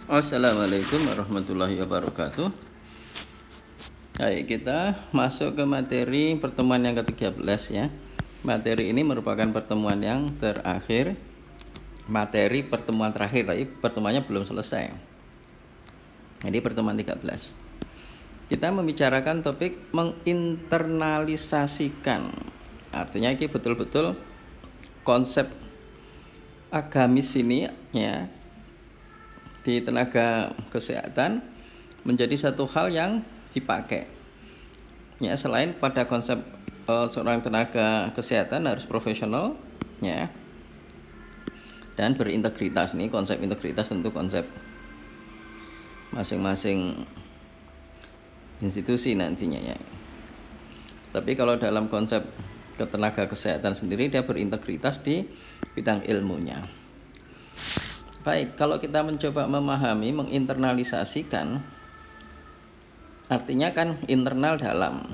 Assalamualaikum warahmatullahi wabarakatuh. Baik, kita masuk ke materi pertemuan yang ke-13 ya. Materi ini merupakan pertemuan yang terakhir. Materi pertemuan terakhir, tapi pertemuannya belum selesai. Jadi pertemuan 13. Kita membicarakan topik menginternalisasikan. Artinya ini betul-betul konsep agamis ini ya di tenaga kesehatan menjadi satu hal yang dipakai ya, selain pada konsep seorang tenaga kesehatan harus profesional ya dan berintegritas. Ini konsep integritas tentu konsep masing-masing institusi nantinya ya, tapi kalau dalam konsep ketenaga kesehatan sendiri dia berintegritas di bidang ilmunya. Baik, kalau kita mencoba memahami, menginternalisasikan, artinya kan internal dalam.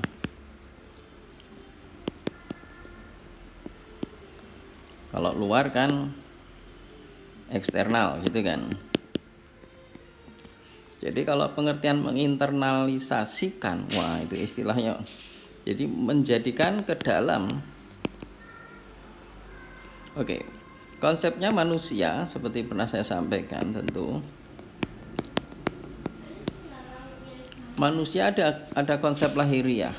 Kalau luar kan eksternal gitu kan. Jadi kalau pengertian menginternalisasikan, wah itu istilahnya. Jadi menjadikan ke dalam. Oke. Konsepnya manusia seperti pernah saya sampaikan, tentu manusia ada konsep lahiriah.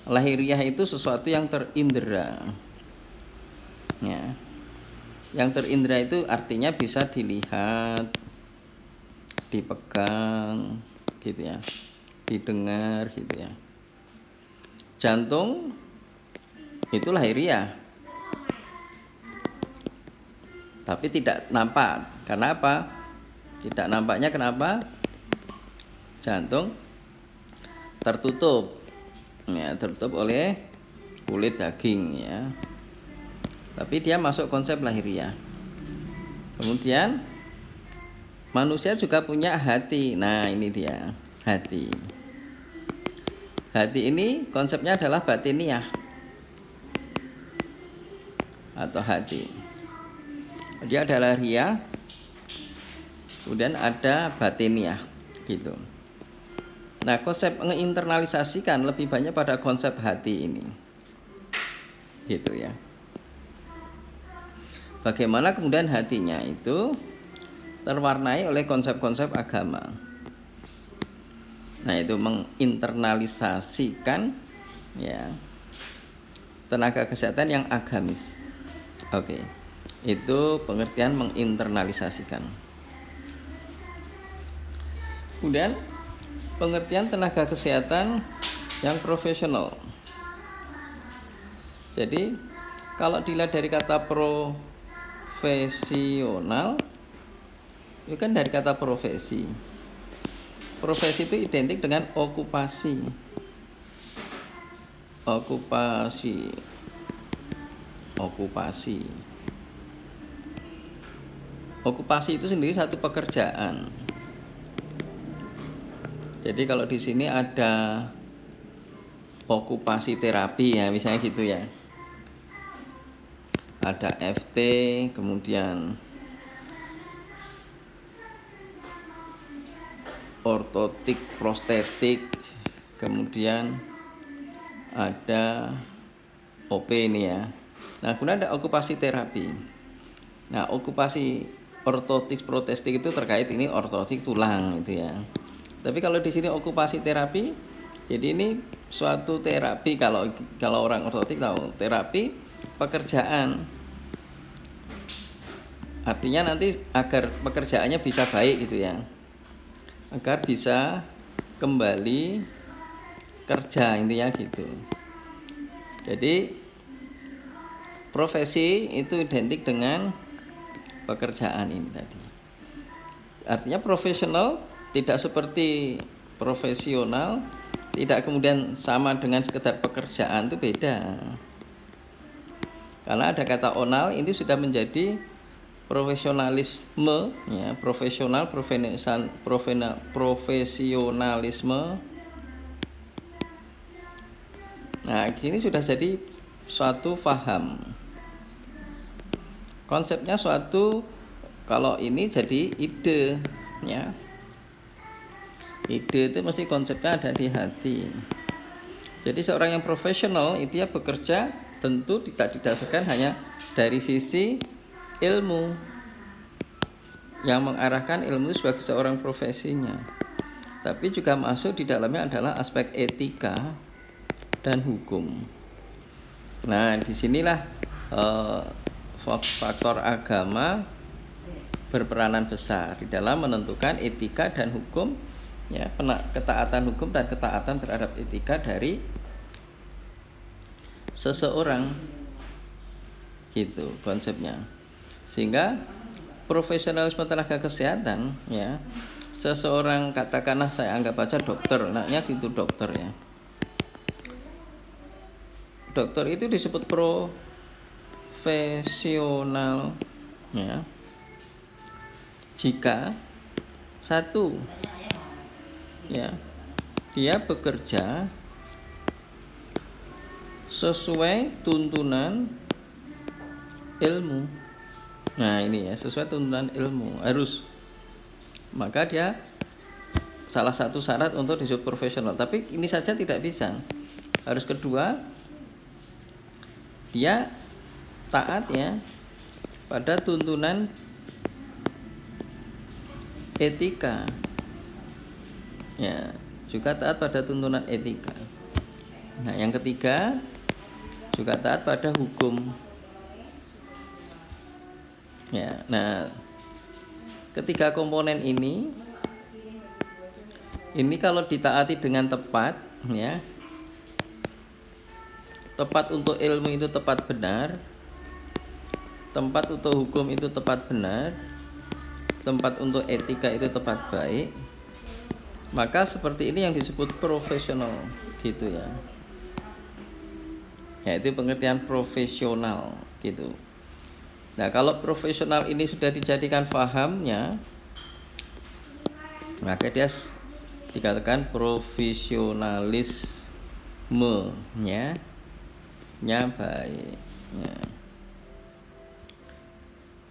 Lahiriah itu sesuatu yang terindera. Ya. Yang terindera itu artinya bisa dilihat, dipegang gitu ya, didengar gitu ya. Jantung itu lahiriah, tapi tidak nampak. Karena apa? Tidak nampaknya kenapa? Jantung tertutup ya, tertutup oleh kulit daging ya. Tapi dia masuk konsep lahiriah. Kemudian manusia juga punya hati. Nah, ini dia, hati. Hati ini konsepnya adalah batiniah atau hati. Dia ada lahiriah, kemudian ada batiniah gitu. Nah, konsep menginternalisasikan lebih banyak pada konsep hati ini gitu ya. Bagaimana kemudian hatinya itu terwarnai oleh konsep-konsep agama. Nah, itu menginternalisasikan ya tenaga kesehatan yang agamis. Oke. Itu pengertian menginternalisasikan. Kemudian pengertian tenaga kesehatan yang profesional. Jadi kalau dilihat dari kata profesional, itu kan dari kata profesi. Profesi itu identik dengan okupasi. Okupasi itu sendiri satu pekerjaan. Jadi kalau di sini ada okupasi terapi ya, misalnya gitu ya. Ada FT, kemudian ortotik, prostetik, kemudian ada OP ini ya. Nah, kemudian ada okupasi terapi. Nah, okupasi ortotik protestik itu terkait ini ortotik tulang gitu ya. Tapi kalau di sini okupasi terapi, jadi ini suatu terapi. Kalau orang ortotik tahu terapi pekerjaan. Artinya nanti agar pekerjaannya bisa baik gitu ya, agar bisa kembali kerja intinya gitu. Jadi profesi itu identik dengan pekerjaan ini tadi. Artinya profesional tidak seperti profesional, tidak kemudian sama dengan sekedar pekerjaan, itu beda. Karena ada kata onal, ini sudah menjadi profesionalisme ya, profesionalisme. Nah, ini sudah jadi suatu faham. Konsepnya suatu Kalau ini jadi ide, ya. Ide itu mesti konsepnya ada di hati. Jadi seorang yang profesional itu ya bekerja tentu tidak didasarkan hanya dari sisi ilmu yang mengarahkan ilmu sebagai seorang profesinya, tapi juga masuk di dalamnya adalah aspek etika dan hukum. Nah, disinilah faktor agama berperanan besar di dalam menentukan etika dan hukum, ya, ketaatan hukum dan ketaatan terhadap etika dari seseorang, gitu konsepnya. Sehingga profesionalisme tenaga kesehatan, ya, seseorang katakanlah saya anggap aja dokter, naknya gitu dokter, ya. Dokter itu disebut profesional, ya, jika satu, ya, dia bekerja sesuai tuntunan ilmu. Nah ini ya, sesuai tuntunan ilmu harus, maka dia salah satu syarat untuk disebut profesional. Tapi ini saja tidak bisa, harus kedua, dia taat, ya, pada tuntunan etika, ya, juga taat pada tuntunan etika. Nah yang ketiga, juga taat pada hukum, ya. Nah ketiga komponen ini kalau ditaati dengan tepat, ya, tepat untuk ilmu itu tepat benar, tempat untuk hukum itu tepat benar, tempat untuk etika itu tepat baik, maka seperti ini yang disebut profesional, gitu ya. Ya, itu pengertian profesional, gitu. Nah, kalau profesional ini sudah dijadikan fahamnya, maka dia dikatakan profesionalisme, nya baik, ya.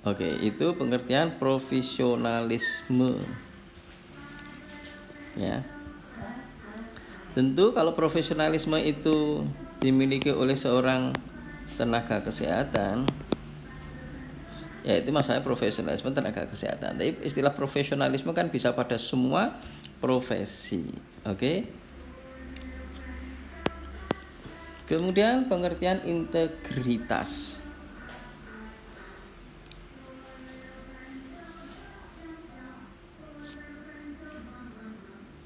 Oke, itu pengertian profesionalisme, ya. Tentu kalau profesionalisme itu dimiliki oleh seorang tenaga kesehatan, ya itu masalah profesionalisme tenaga kesehatan. Tapi istilah profesionalisme kan bisa pada semua profesi. Oke. Kemudian pengertian integritas.